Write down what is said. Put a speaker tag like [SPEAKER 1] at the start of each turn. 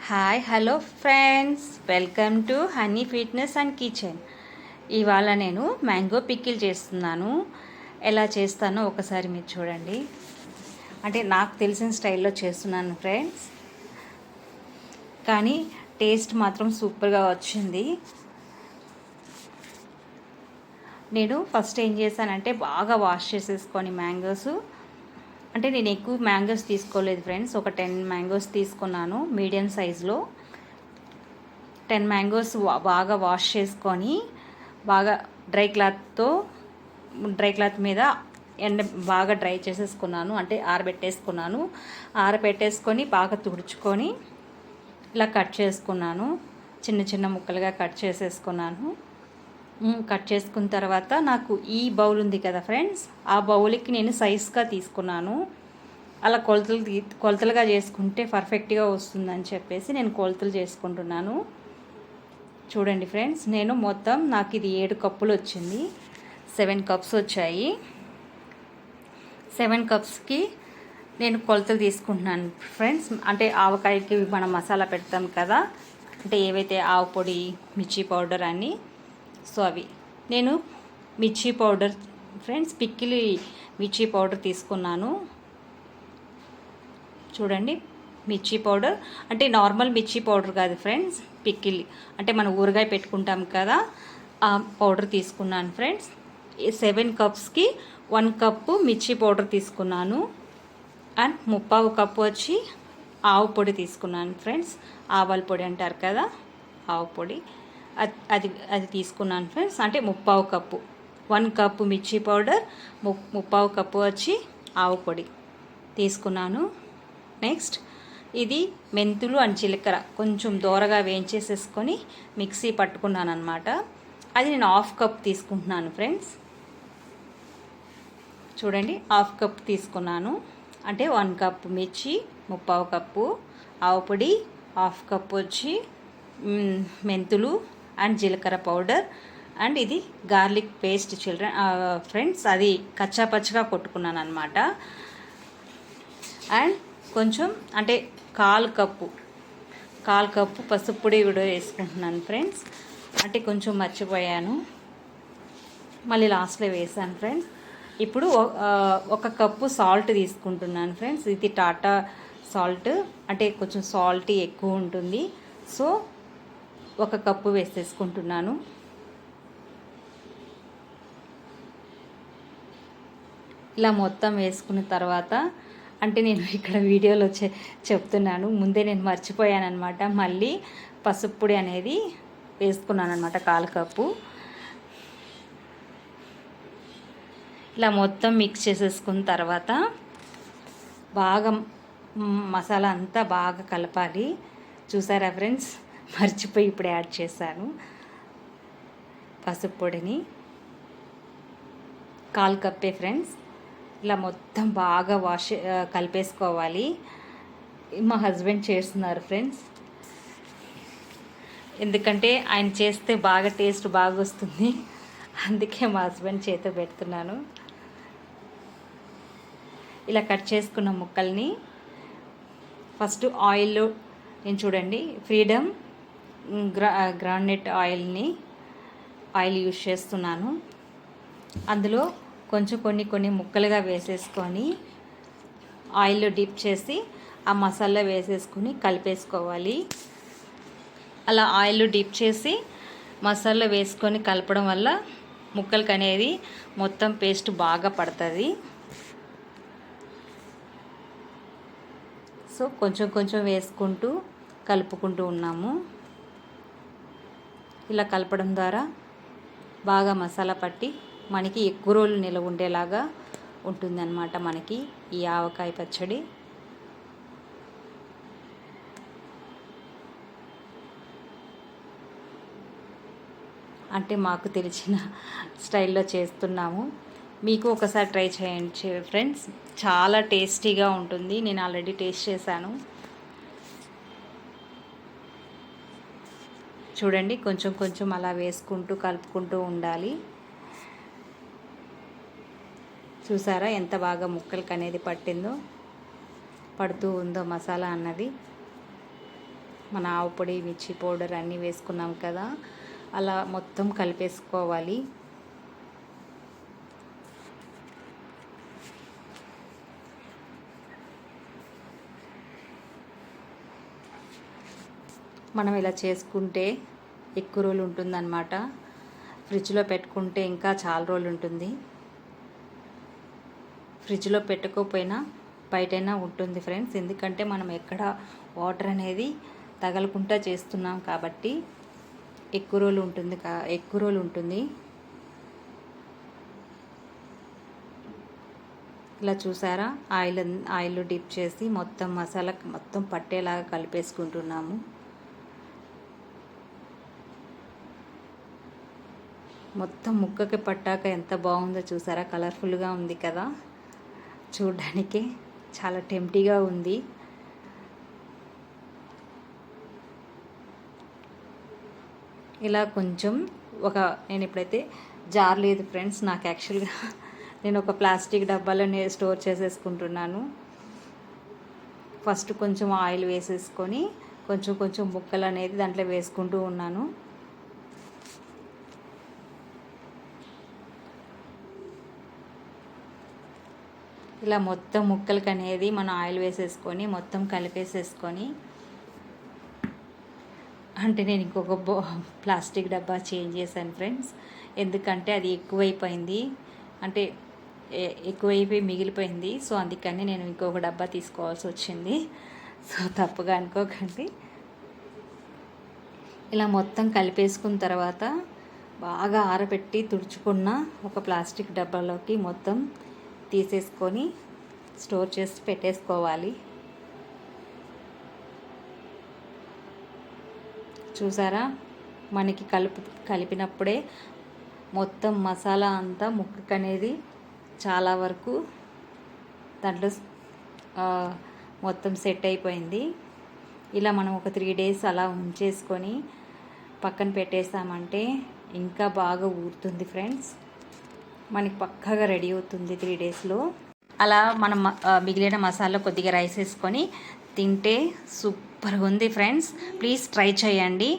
[SPEAKER 1] Hi hello friends, welcome to honey fitness and kitchen. ఇవాళ నేను mango pickle చేస్తున్నాను. ఎలా చేస్తానో ఒకసారి మీరు చూడండి. అంటే నాకు తెలిసిన స్టైల్లో చేస్తున్నాను ఫ్రెండ్స్, కానీ టేస్ట్ మాత్రం సూపర్గా వచ్చింది. నేను ఫస్ట్ ఏం చేశానంటే బాగా వాష్ చేసేసుకొని మ్యాంగోస్, అంటే నేను ఎక్కువ మ్యాంగోస్ తీసుకోలేదు ఫ్రెండ్స్, ఒక 10 మ్యాంగోస్ తీసుకున్నాను మీడియం సైజులో. 10 మ్యాంగోస్ బాగా వాష్ చేసుకొని బాగా డ్రై క్లాత్ మీద బాగా డ్రై చేసేసుకున్నాను, అంటే ఆరబెట్టేసుకొని బాగా తుడుచుకొని ఇలా కట్ చేసుకున్నాను. చిన్న చిన్న ముక్కలుగా కట్ చేసేసుకున్నాను. కట్ చేసుకున్న తర్వాత నాకు ఈ బౌల్ ఉంది కదా ఫ్రెండ్స్, ఆ బౌల్కి నేను సైజ్గా తీసుకున్నాను. అలా కొలతలుగా చేసుకుంటే పర్ఫెక్ట్గా వస్తుందని చెప్పేసి నేను కొలతలు చేసుకుంటున్నాను. చూడండి ఫ్రెండ్స్, నాకు ఇది 7 కప్పులు వచ్చింది. 7 కప్స్ వచ్చాయి. 7 కప్స్కి నేను కొలతలు తీసుకుంటున్నాను ఫ్రెండ్స్. అంటే ఆవకాయకి మనం మసాలా పెడతాం కదా, అంటే ఏవైతే ఆవు పొడి, మిర్చి పౌడర్ అన్నీ, సో అవి నేను మిర్చి పౌడర్ ఫ్రెండ్స్, పిక్కిలి మిర్చి పౌడర్ తీసుకున్నాను. చూడండి, మిర్చి పౌడర్ అంటే నార్మల్ మిర్చి పౌడర్ కాదు ఫ్రెండ్స్, పిక్కిలి అంటే మనం ఊరగాయ పెట్టుకుంటాం కదా, ఆ పౌడర్ తీసుకున్నాను ఫ్రెండ్స్. 7 కప్స్కి 1 కప్పు మిర్చి పౌడర్ తీసుకున్నాను. అండ్ 3/4 కప్పు వచ్చి ఆవు పొడి తీసుకున్నాను ఫ్రెండ్స్. ఆవాల పొడి అంటారు కదా, ఆవు పొడి, అది తీసుకున్నాను ఫ్రెండ్స్. అంటే 3/4 కప్పు, 1 కప్పు మిర్చి పౌడర్, 3/4 కప్పు వచ్చి ఆవు పొడి తీసుకున్నాను. నెక్స్ట్ ఇది మెంతులు అండ్ జీలకర్ర కొంచెం దోరగా వేయించేసేసుకొని మిక్సీ పట్టుకున్నాను అనమాట. అది నేను 1/2 కప్ తీసుకుంటున్నాను ఫ్రెండ్స్. చూడండి, 1/2 కప్ తీసుకున్నాను. అంటే 1 కప్పు మిర్చి, 3/4 కప్పు ఆవు పొడి, 1/2 కప్పు వచ్చి మెంతులు అండ్ జీలకర్ర పౌడర్, అండ్ ఇది గార్లిక్ పేస్ట్ ఫ్రెండ్స్, అది కచ్చాపచ్చగా కొట్టుకున్నాను అనమాట. అండ్ కొంచెం అంటే 1/4 కప్పు పసుపు పొడి కూడా వేసుకుంటున్నాను ఫ్రెండ్స్. అంటే కొంచెం మర్చిపోయాను, మళ్ళీ లాస్ట్లో వేసాను ఫ్రెండ్స్. ఇప్పుడు 1 కప్పు సాల్ట్ తీసుకుంటున్నాను ఫ్రెండ్స్. ఇది టాటా సాల్ట్, అంటే కొంచెం సాల్టీ ఎక్కువ ఉంటుంది, సో 1 కప్పు వేసేసుకుంటున్నాను. ఇలా మొత్తం వేసుకున్న తర్వాత, అంటే నేను ఇక్కడ వీడియోలో చెప్తున్నాను, ముందే నేను మర్చిపోయాను అనమాట. మళ్ళీ పసుపు పొడి అనేది వేసుకున్నాను అనమాట, 1/4 కప్పు. ఇలా మొత్తం మిక్స్ చేసేసుకున్న తర్వాత బాగా మసాలా అంతా బాగా కలపాలి. చూసారా ఫ్రెండ్స్, మర్చిపోయి ఇప్పుడు యాడ్ చేశాను పసుపు పొడిని. 1/4 కప్పే ఫ్రెండ్స్. ఇలా మొత్తం బాగా కలిపేసుకోవాలి. మా హస్బెండ్ చేస్తున్నారు ఫ్రెండ్స్, ఎందుకంటే ఆయన చేస్తే బాగా టేస్ట్ బాగా వస్తుంది, అందుకే మా హస్బెండ్ చేత పెడుతున్నాను. ఇలా కట్ చేసుకున్న ముక్కల్ని ఫస్ట్ ఆయిల్లో, నేను చూడండి ఫ్రీడమ్ గ్రౌండ్నట్ ఆయిల్ యూజ్ చేస్తున్నాను. అందులో కొంచెం కొన్ని ముక్కలుగా వేసేసుకొని ఆయిల్లో డిప్ చేసి ఆ మసాలా వేసేసుకొని కలిపేసుకోవాలి. అలా ఆయిల్లో డిప్ చేసి మసాలా వేసుకొని కలపడం వల్ల ముక్కలకి అనేది మొత్తం పేస్ట్ బాగా పడుతుంది. సో కొంచెం వేసుకుంటూ కలుపుకుంటూ ఉన్నాము. ఇలా కలపడం ద్వారా బాగా మసాలా పట్టి మనకి ఎక్కువ రోజులు నిల్వ ఉండేలాగా ఉంటుందన్నమాట మనకి ఈ ఆవకాయ పచ్చడి. అంటే మాకు తెలిసిన స్టైల్లో చేస్తున్నాము. మీకు ఒకసారి ట్రై చేయండి ఫ్రెండ్స్, చాలా టేస్టీగా ఉంటుంది. నేను ఆల్రెడీ టేస్ట్ చేశాను. చూడండి, కొంచెం అలా వేసుకుంటూ కలుపుకుంటూ ఉండాలి. చూసారా ఎంత బాగా ముక్కలకి అనేది పడుతూ ఉందో మసాలా అన్నది. మన ఆవు పొడి, మిర్చి పౌడర్ అన్నీ వేసుకున్నాం కదా, అలా మొత్తం కలిపేసుకోవాలి. మనం ఇలా చేసుకుంటే ఎక్కువ రోజులు ఉంటుందన్నమాట. ఫ్రిడ్జ్లో పెట్టుకుంటే ఇంకా చాలా రోజులు ఉంటుంది. ఫ్రిడ్జ్లో పెట్టుకోకపోయినా బయటైనా ఉంటుంది ఫ్రెండ్స్, ఎందుకంటే మనం ఎక్కడ వాటర్ అనేది తగలకుండా చేస్తున్నాం కాబట్టి ఎక్కువ రోజులు ఉంటుంది. ఇలా చూసారా, ఆయిల్ డిప్ చేసి మొత్తం మసాలా మొత్తం పట్టేలాగా కలిపేసుకుంటున్నాము. మొత్తం ముక్కకి పట్టాక ఎంత బాగుందో చూసారా, కలర్ఫుల్గా ఉంది కదా, చూడ్డానికి చాలా టెంప్టీగా ఉంది. ఇలా కొంచెం నేను ఇప్పుడైతే జార్ లేదు ఫ్రెండ్స్, నాకు యాక్చువల్గా నేను ఒక ప్లాస్టిక్ డబ్బాలో స్టోర్ చేసేసుకుంటున్నాను. ఫస్ట్ కొంచెం ఆయిల్ వేసేసుకొని కొంచెం ముక్కలు అనేది దాంట్లో వేసుకుంటూ ఉన్నాను. ఇలా మొత్తం ముక్కలకి అనేది మనం ఆయిల్ వేసేసుకొని మొత్తం కలిపేసేసుకొని, అంటే నేను ఇంకొక ప్లాస్టిక్ డబ్బా చేంజ్ చేశాను ఫ్రెండ్స్, ఎందుకంటే అది ఎక్కువైపోయింది, అంటే ఎక్కువైపోయి మిగిలిపోయింది. సో అందుకని నేను ఇంకొక డబ్బా తీసుకోవాల్సి వచ్చింది. సో తప్పుగా అనుకోకండి. ఇలా మొత్తం కలిపేసుకున్న తర్వాత బాగా ఆరబెట్టి తుడుచుకున్న ఒక ప్లాస్టిక్ డబ్బాలోకి మొత్తం తీసేసుకొని స్టోర్ చేసి పెట్టేసుకోవాలి. చూసారా, మనకి కలిపినప్పుడే మొత్తం మసాలా అంతా ముక్కకు అనేది చాలా వరకు దాంట్లో మొత్తం సెట్ అయిపోయింది. ఇలా మనం ఒక 3 days అలా ఉంచేసుకొని పక్కన పెట్టేసామంటే ఇంకా బాగా ఊరుతుంది ఫ్రెండ్స్. మనకి పక్కాగా రెడీ అవుతుంది 3 daysలో. అలా మనం మిగిలిన మసాలా కొద్దిగా రైస్ వేసుకొని తింటే సూపర్గా ఉంది ఫ్రెండ్స్. ప్లీజ్ ట్రై చేయండి.